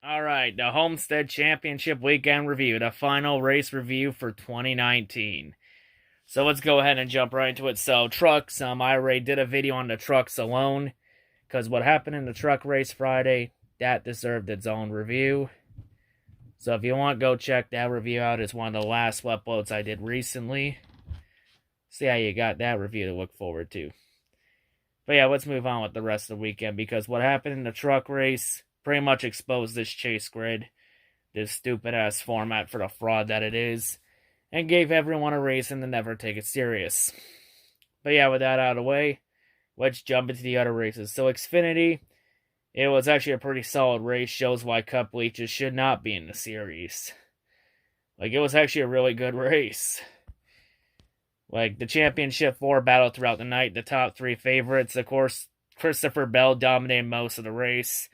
Alright, the Homestead Championship Weekend Review, the final race review for 2019. So let's go ahead and jump right into it. So, trucks, I already did a video on the trucks alone, because what happened in the truck race Friday, that deserved its own review. So if you want, go check that review out. It's one of the last uploads I did recently. See how you got that review to look forward to. But yeah, let's move on with the rest of the weekend, because what happened in the truck race pretty much exposed this chase grid, this stupid-ass format for the fraud that it is, and gave everyone a reason to never take it serious. But yeah, with that out of the way, let's jump into the other races. So Xfinity, it was actually a pretty solid race, shows why Cup leeches should not be in the series. Like, it was actually a really good race. Like, the Championship 4 battle throughout the night, the top three favorites, of course, Christopher Bell dominated most of the race.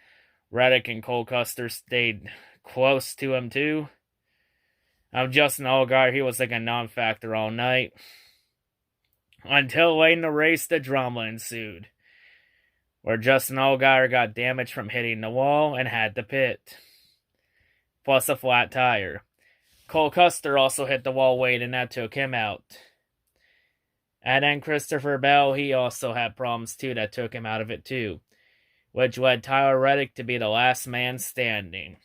Reddick and Cole Custer stayed close to him, too. Justin Allgaier, he was like a non-factor all night. Until late in the race, the drama ensued, where Justin Allgaier got damaged from hitting the wall and had to pit, plus a flat tire. Cole Custer also hit the wall late, and that took him out. And then Christopher Bell, he also had problems, too, that took him out of it, too, which led Tyler Reddick to be the last man standing.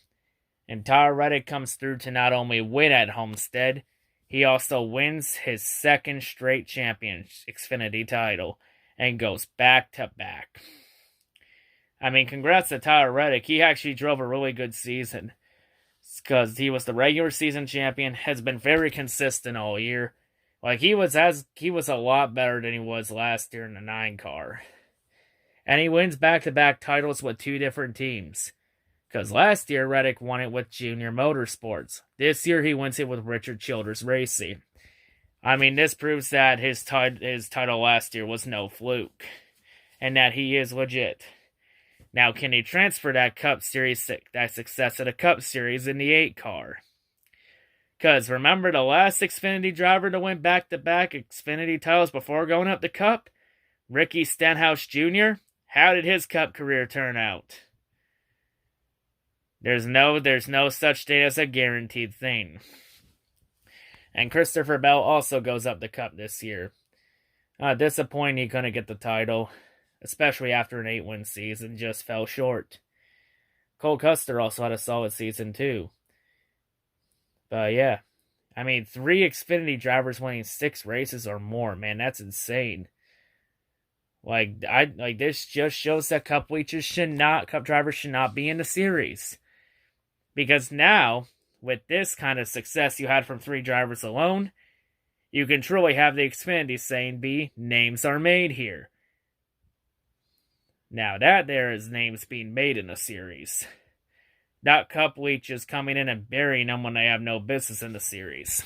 And Tyler Reddick comes through to not only win at Homestead, he also wins his second straight champion Xfinity title and goes back-to-back. I mean, congrats to Tyler Reddick. He actually drove a really good season, because he was the regular season champion, has been very consistent all year. Like, he was a lot better than he was last year in the 9 car. And he wins back-to-back titles with 2 different teams. Because last year, Reddick won it with Junior Motorsports. This year, he wins it with Richard Childress Racing. I mean, this proves that his title last year was no fluke, and that he is legit. Now, can he transfer that Cup Series, that success of the Cup Series in the 8 car? Because remember, the last Xfinity driver to win back-to-back Xfinity titles before going up the Cup? Ricky Stenhouse Jr.? How did his Cup career turn out? There's no such thing as a guaranteed thing. And Christopher Bell also goes up the Cup this year. Disappointing he couldn't get the title, especially after an 8-win season, just fell short. Cole Custer also had a solid season too. But yeah, I mean, 3 Xfinity drivers winning 6 races or more, man, that's insane. Like this just shows that Cup drivers should not be in the series. Because now, with this kind of success you had from 3 drivers alone, you can truly have the Xfinity saying be, names are made here. Now that there is names being made in the series. Not Cup leeches coming in and burying them when they have no business in the series.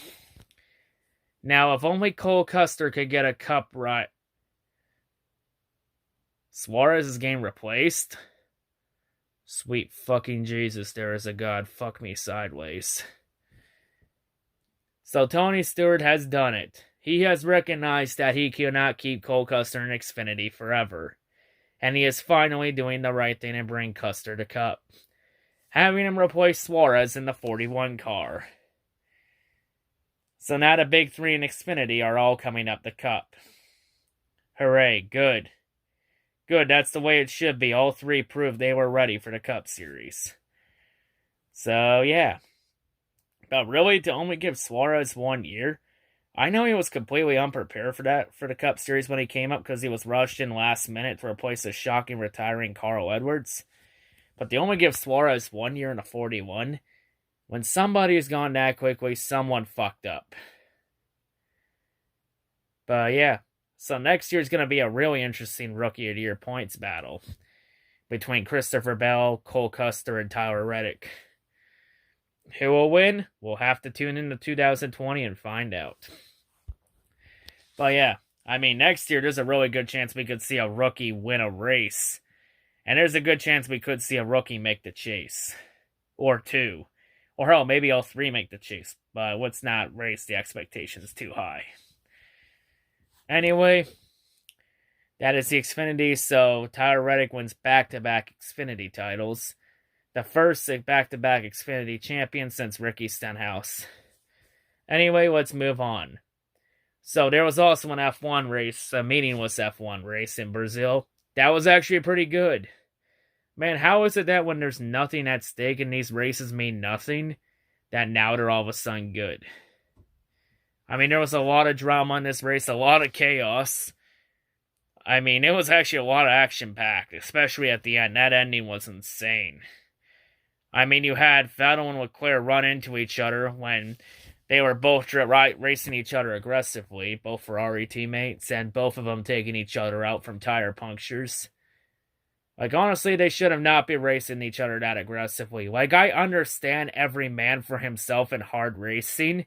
Now, if only Cole Custer could get a Cup right, Suarez is getting replaced? Sweet fucking Jesus, there is a God. Fuck me sideways. So Tony Stewart has done it. He has recognized that he cannot keep Cole Custer in Xfinity forever. And he is finally doing the right thing and bring Custer to Cup, having him replace Suarez in the 41 car. So now the big 3 in Xfinity are all coming up the Cup. Hooray, good. Good, that's the way it should be. All 3 proved they were ready for the Cup Series. So, yeah. But really, to only give Suarez 1 year? I know he was completely unprepared for the Cup Series when he came up, because he was rushed in last minute to replace a shocking retiring Carl Edwards. But they only give Suarez 1 year in a 41. When somebody's gone that quickly, someone fucked up. But yeah. So next year's going to be a really interesting Rookie of the Year points battle between Christopher Bell, Cole Custer, and Tyler Reddick. Who will win? We'll have to tune into 2020 and find out. But yeah, I mean, next year there's a really good chance we could see a rookie win a race. And there's a good chance we could see a rookie make the chase. Or 2. Or hell, maybe all 3 make the chase. But let's not raise the expectations too high. Anyway, that is the Xfinity, so Tyler Reddick wins back-to-back Xfinity titles. The first back-to-back Xfinity champion since Ricky Stenhouse. Anyway, let's move on. So there was also an F1 race, a meaningless F1 race in Brazil. That was actually pretty good. Man, how is it that when there's nothing at stake and these races mean nothing, that now they're all of a sudden good? I mean, there was a lot of drama in this race, a lot of chaos. I mean, it was actually a lot of action-packed, especially at the end. That ending was insane. I mean, you had Vettel and Leclerc run into each other when they were both racing each other aggressively, both Ferrari teammates, and both of them taking each other out from tire punctures. Like, honestly, they should have not been racing each other that aggressively. Like, I understand every man for himself in hard racing,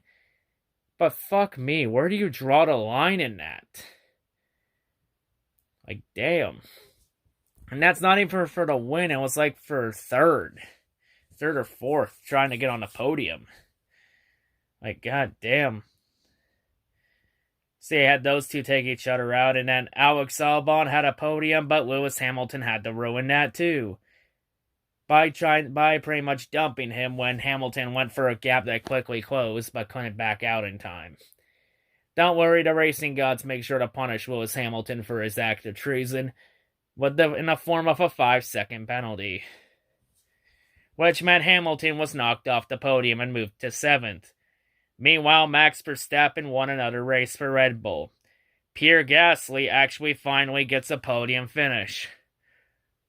but fuck me, where do you draw the line in that? Like, damn. And that's not even for the win, it was like for third or fourth, trying to get on the podium. Like, god damn. See, I had those two take each other out, and then Alex Albon had a podium, but Lewis Hamilton had to ruin that too. By pretty much dumping him when Hamilton went for a gap that quickly closed, but couldn't back out in time. Don't worry, the racing gods make sure to punish Lewis Hamilton for his act of treason, in the form of a 5-second penalty. Which meant Hamilton was knocked off the podium and moved to 7th. Meanwhile, Max Verstappen won another race for Red Bull. Pierre Gasly actually finally gets a podium finish.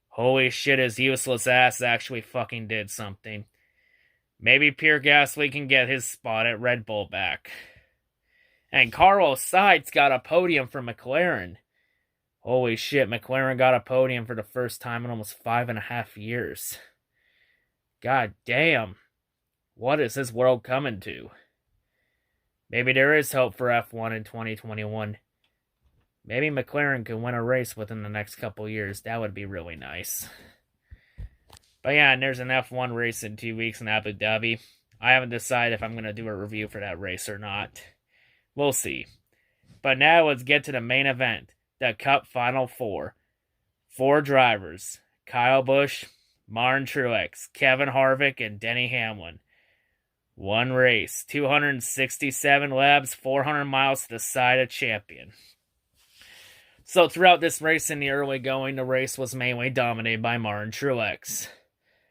Holy shit, his useless ass actually fucking did something. Maybe Pierre Gasly can get his spot at Red Bull back. And Carlos Sainz got a podium for McLaren. Holy shit, McLaren got a podium for the first time in almost 5.5 years. God damn. What is this world coming to? Maybe there is hope for F1 in 2021. Maybe McLaren can win a race within the next couple years. That would be really nice. But yeah, and there's an F1 race in 2 weeks in Abu Dhabi. I haven't decided if I'm going to do a review for that race or not. We'll see. But now let's get to the main event. The Cup Final Four. 4 drivers. Kyle Busch, Martin Truex, Kevin Harvick, and Denny Hamlin. 1 race, 267 laps, 400 miles to decide a champion. So throughout this race in the early going, the race was mainly dominated by Martin Truex.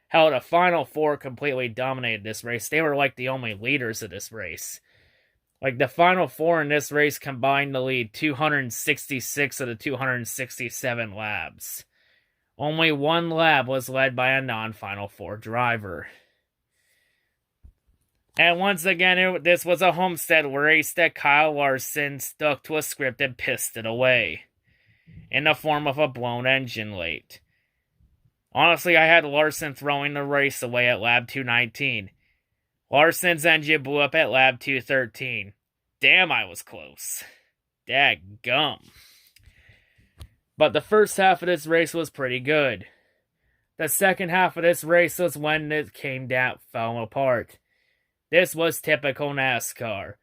Hell, the Final Four completely dominated this race. They were like the only leaders of this race. Like, the Final Four in this race combined to lead 266 of the 267 laps. Only 1 lap was led by a non-Final Four driver. And once again, this was a Homestead race that Kyle Larson stuck to a script and pissed it away. In the form of a blown engine late. Honestly, I had Larson throwing the race away at lap 219. Larson's engine blew up at lap 213. Damn, I was close. Daggum. But the first half of this race was pretty good. The second half of this race was when it fell apart. This was typical NASCAR.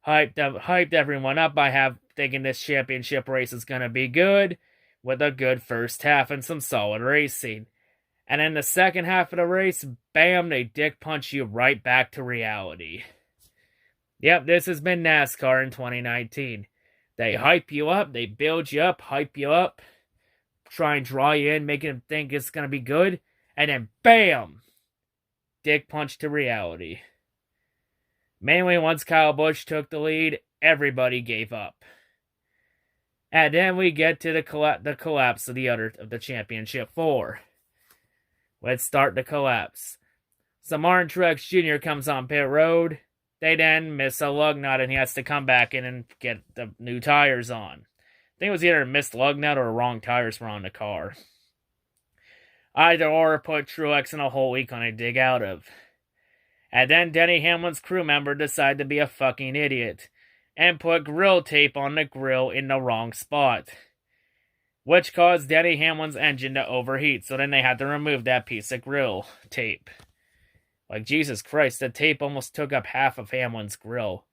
Hyped everyone up by thinking this championship race is going to be good, with a good first half and some solid racing. And in the second half of the race, bam, they dick punch you right back to reality. Yep, this has been NASCAR in 2019. They hype you up, they build you up, hype you up, try and draw you in, making them think it's going to be good, and then bam, dick punch to reality. Mainly once Kyle Busch took the lead, everybody gave up. And then we get to the collapse of the championship 4. Let's start the collapse. So Martin Truex Jr. comes on pit road. They then miss a lug nut and he has to come back in and get the new tires on. I think it was either a missed lug nut or wrong tires were on the car. Either or put Truex in a hole he couldn't dig out of. And then Denny Hamlin's crew member decided to be a fucking idiot and put grill tape on the grill in the wrong spot, which caused Denny Hamlin's engine to overheat, so then they had to remove that piece of grill tape. Like, Jesus Christ, the tape almost took up half of Hamlin's grill.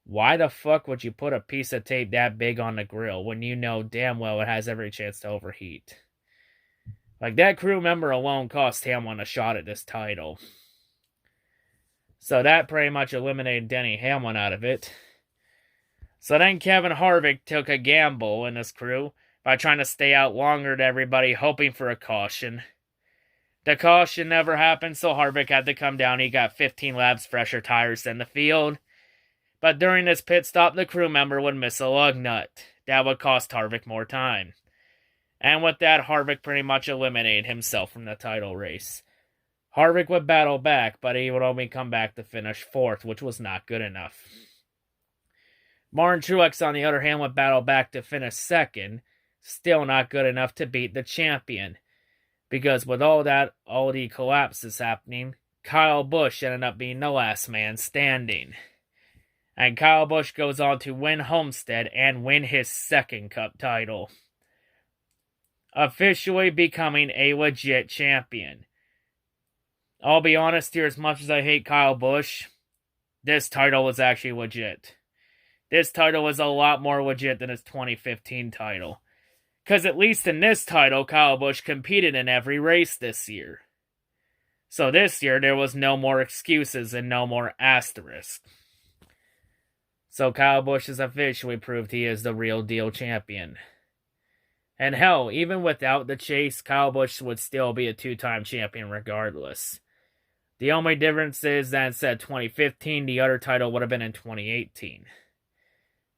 Why the fuck would you put a piece of tape that big on the grill when you know damn well it has every chance to overheat? Like, that crew member alone cost Hamlin a shot at this title. So that pretty much eliminated Denny Hamlin out of it. So then Kevin Harvick took a gamble in this crew by trying to stay out longer than everybody, hoping for a caution. The caution never happened, so Harvick had to come down. He got 15 laps fresher tires than the field. But during this pit stop, the crew member would miss a lug nut. That would cost Harvick more time. And with that, Harvick pretty much eliminated himself from the title race. Harvick would battle back, but he would only come back to finish 4th, which was not good enough. Martin Truex, on the other hand, would battle back to finish 2nd, still not good enough to beat the champion. Because with all the collapses happening, Kyle Busch ended up being the last man standing. And Kyle Busch goes on to win Homestead and win his 2nd Cup title, officially becoming a legit champion. I'll be honest here, as much as I hate Kyle Busch, this title was actually legit. This title was a lot more legit than his 2015 title. Because at least in this title, Kyle Busch competed in every race this year. So this year, there was no more excuses and no more asterisks. So Kyle Busch has officially proved he is the real deal champion. And hell, even without the chase, Kyle Busch would still be a 2-time champion regardless. The only difference is that instead of 2015, the other title would have been in 2018.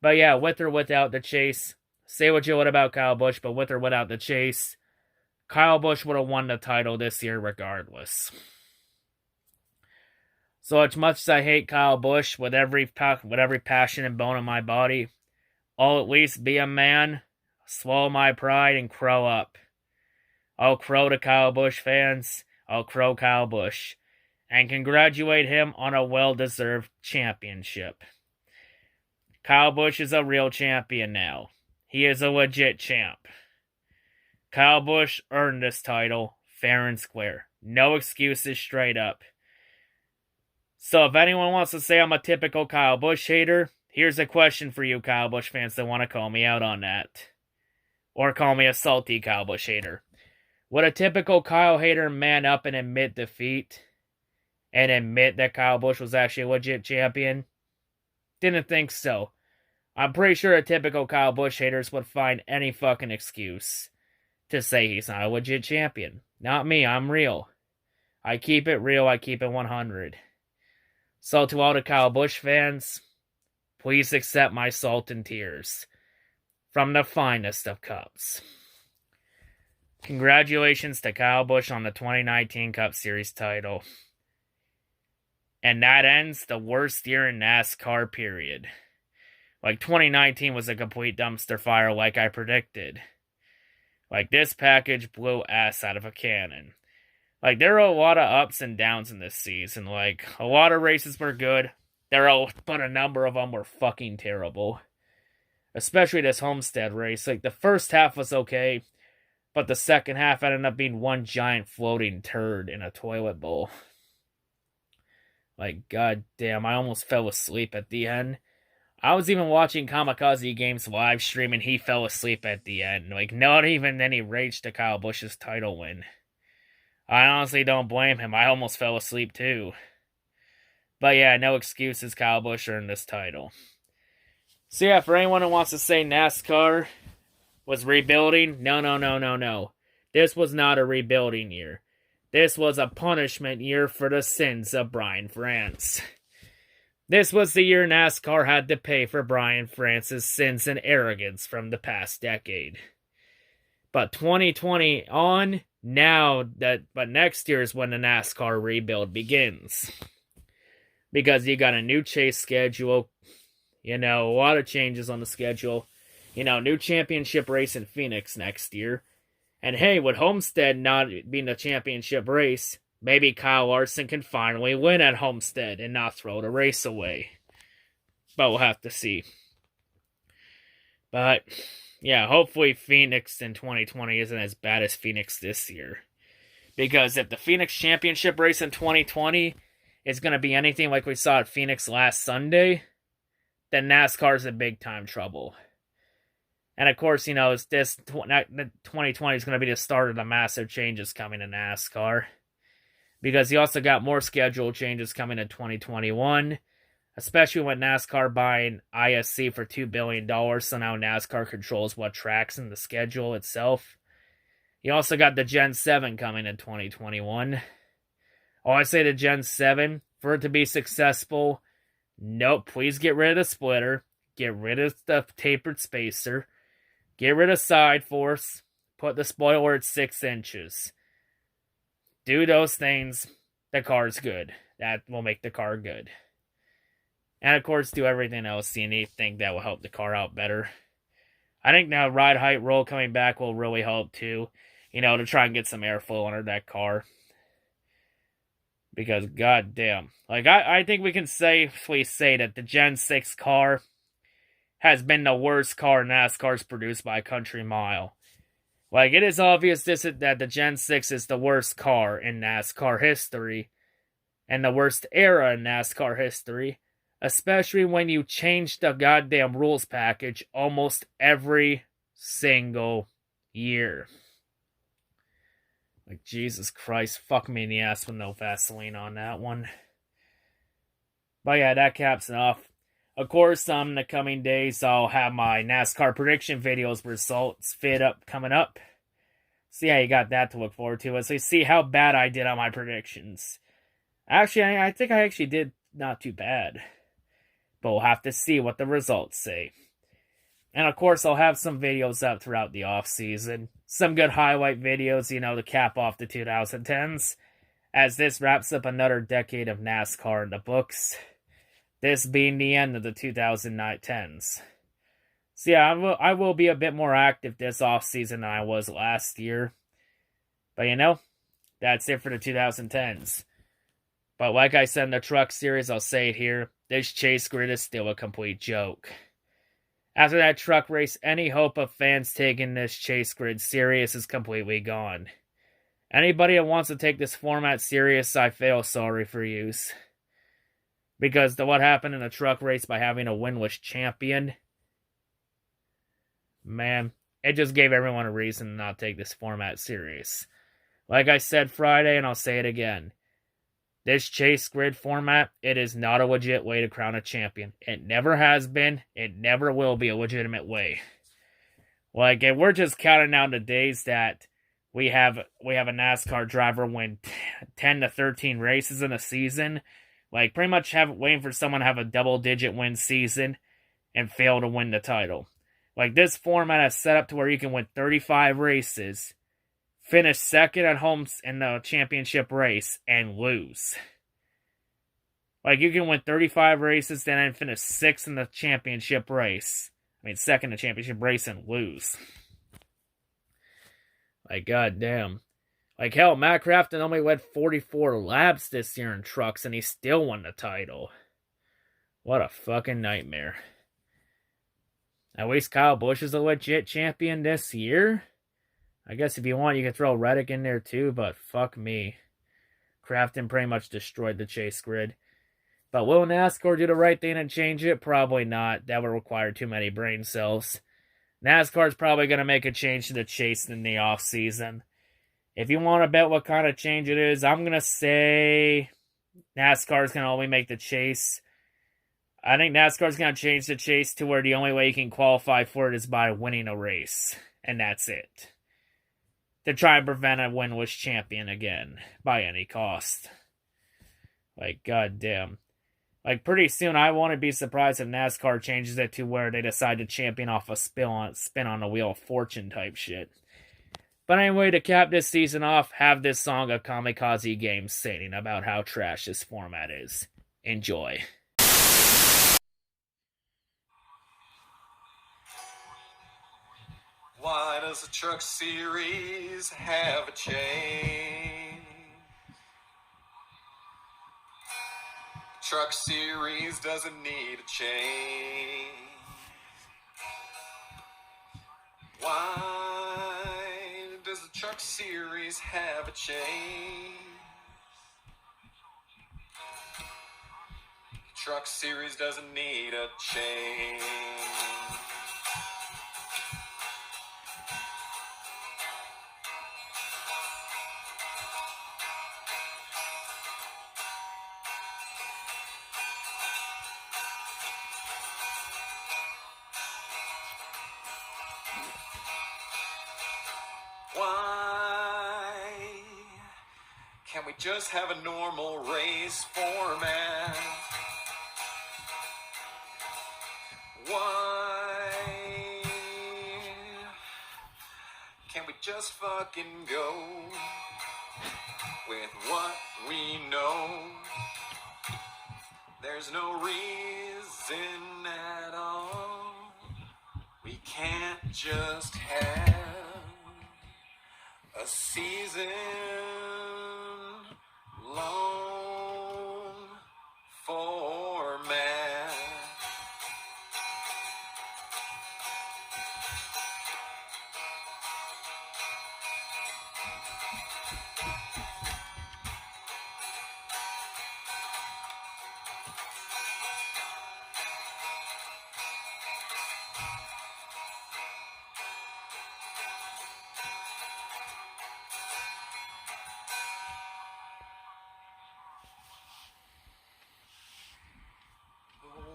But yeah, with or without the chase, say what you would about Kyle Busch, but with or without the chase, Kyle Busch would have won the title this year regardless. So as much as I hate Kyle Busch with every passion and bone in my body, I'll at least be a man, swallow my pride, and crow up. I'll crow to Kyle Busch fans. I'll crow Kyle Busch. And congratulate him on a well-deserved championship. Kyle Busch is a real champion now. He is a legit champ. Kyle Busch earned this title fair and square. No excuses, straight up. So if anyone wants to say I'm a typical Kyle Busch hater, here's a question for you Kyle Busch fans that want to call me out on that. Or call me a salty Kyle Busch hater. Would a typical Kyle hater man up and admit defeat? And admit that Kyle Busch was actually a legit champion? Didn't think so. I'm pretty sure a typical Kyle Busch haters would find any fucking excuse to say he's not a legit champion. Not me, I'm real. I keep it real, I keep it 100. So to all the Kyle Busch fans, please accept my salt and tears from the finest of cups. Congratulations to Kyle Busch on the 2019 Cup Series title. And that ends the worst year in NASCAR, period. Like, 2019 was a complete dumpster fire like I predicted. Like, this package blew ass out of a cannon. Like, there are a lot of ups and downs in this season. Like, a lot of races were good, but a number of them were fucking terrible. Especially this Homestead race. Like, the first half was okay, but the second half ended up being one giant floating turd in a toilet bowl. Like, goddamn, I almost fell asleep at the end. I was even watching Kamikaze Games live stream and he fell asleep at the end. Like, not even any rage to Kyle Busch's title win. I honestly don't blame him. I almost fell asleep too. But yeah, no excuses. Kyle Busch earned this title. So yeah, for anyone who wants to say NASCAR was rebuilding, no. This was not a rebuilding year. This was a punishment year for the sins of Brian France. This was the year NASCAR had to pay for Brian France's sins and arrogance from the past decade. But 2020 on, but next year is when the NASCAR rebuild begins. Because you got a new chase schedule, a lot of changes on the schedule, new championship race in Phoenix next year. And hey, with Homestead not being a championship race, maybe Kyle Larson can finally win at Homestead and not throw the race away. But we'll have to see. But, yeah, hopefully Phoenix in 2020 isn't as bad as Phoenix this year. Because if the Phoenix championship race in 2020 is going to be anything like we saw at Phoenix last Sunday, then NASCAR's in big time trouble. And of course, it's this 2020 is going to be the start of the massive changes coming to NASCAR. Because you also got more schedule changes coming in 2021. Especially with NASCAR buying ISC for $2 billion. So now NASCAR controls what tracks in the schedule itself. You also got the Gen 7 coming in 2021. Oh, I say the Gen 7, for it to be successful, nope, please get rid of the splitter. Get rid of the tapered spacer. Get rid of side force. Put the spoiler at 6 inches. Do those things. The car's good. That will make the car good. And of course, do everything else you think that will help the car out better. I think now ride height roll coming back will really help too. To try and get some airflow under that car. Because goddamn. I think we can safely say that the Gen 6 car has been the worst car NASCAR's produced by a country mile. It is obvious that the Gen 6 is the worst car in NASCAR history. And the worst era in NASCAR history. Especially when you change the goddamn rules package almost every single year. Jesus Christ, fuck me in the ass with no Vaseline on that one. But yeah, that caps it off. Of course, in the coming days, I'll have my NASCAR prediction videos results coming up. So yeah, you got that to look forward to. So you see how bad I did on my predictions. Actually, I think I actually did not too bad. But we'll have to see what the results say. And of course, I'll have some videos up throughout the off-season. Some good highlight videos, to cap off the 2010s. As this wraps up another decade of NASCAR in the books. This being the end of the 2010s. So yeah, I will be a bit more active this off-season than I was last year. But that's it for the 2010s. But like I said in the truck series, I'll say it here. This chase grid is still a complete joke. After that truck race, any hope of fans taking this chase grid serious is completely gone. Anybody that wants to take this format serious, I feel sorry for yous. Because what happened in a truck race by having a winless champion, man, it just gave everyone a reason to not take this format serious. Like I said Friday, and I'll say it again. This chase grid format, it is not a legit way to crown a champion. It never has been. It never will be a legitimate way. And we're just counting down the days that we have a NASCAR driver win 10 to 13 races in a season. Pretty much waiting for someone to have a double-digit win season and fail to win the title. This format is set up to where you can win 35 races, finish second at home in the championship race, and lose. You can win 35 races, then finish 6th in the championship race. Second in the championship race and lose. Goddamn. Hell, Matt Crafton only led 44 laps this year in trucks, and he still won the title. What a fucking nightmare. At least Kyle Busch is a legit champion this year. I guess if you want, you can throw Reddick in there too, but fuck me. Crafton pretty much destroyed the chase grid. But will NASCAR do the right thing and change it? Probably not. That would require too many brain cells. NASCAR's probably going to make a change to the chase in the off-season. If you want to bet what kind of change it is, I'm going to say NASCAR's going to only make the chase. I think NASCAR's going to change the chase to where the only way you can qualify for it is by winning a race. And that's it. To try and prevent a winless champion again, by any cost. Goddamn. Pretty soon, I won't be surprised if NASCAR changes it to where they decide to champion off a spin on the Wheel of Fortune type shit. But anyway, to cap this season off, have this song of Kamikaze Games singing about how trash this format is. Enjoy. Why does the Truck Series have a chain? Truck Series doesn't need a chain. Why does the Truck Series have a chain? Truck Series doesn't need a chain. just have a normal race format? Why can't we just fucking go with what we know? There's no reason at all. We can't just have a season long format.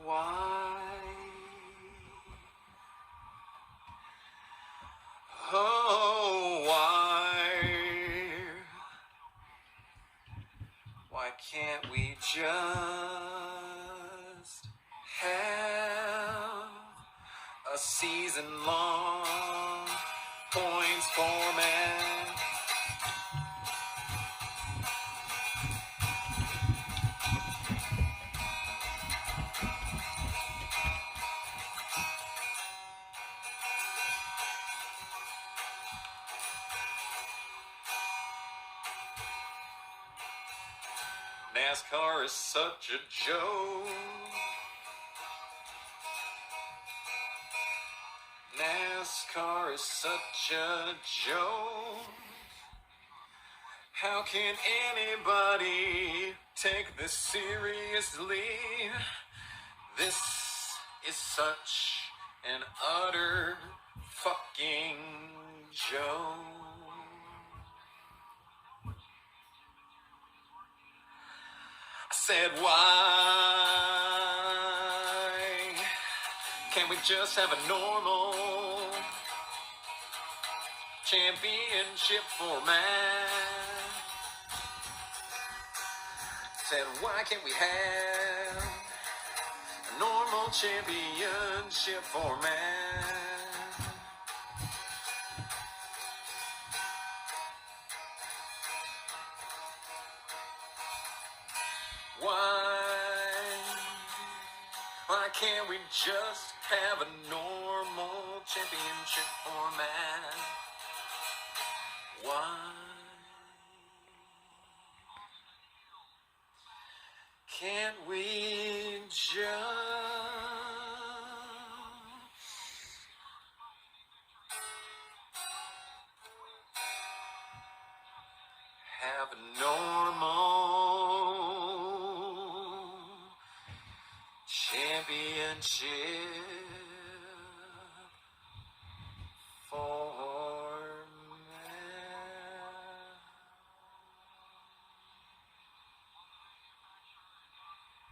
Why? Oh, why? Why can't we just have a season-long points format? NASCAR is such a joke. NASCAR is such a joke. How can anybody take this seriously? This is such an utter fucking joke. I said, why can't we just have a normal championship format? Said, why can't we have a normal championship format? Why can't we just have a normal championship format? Why can't we just have a normal championship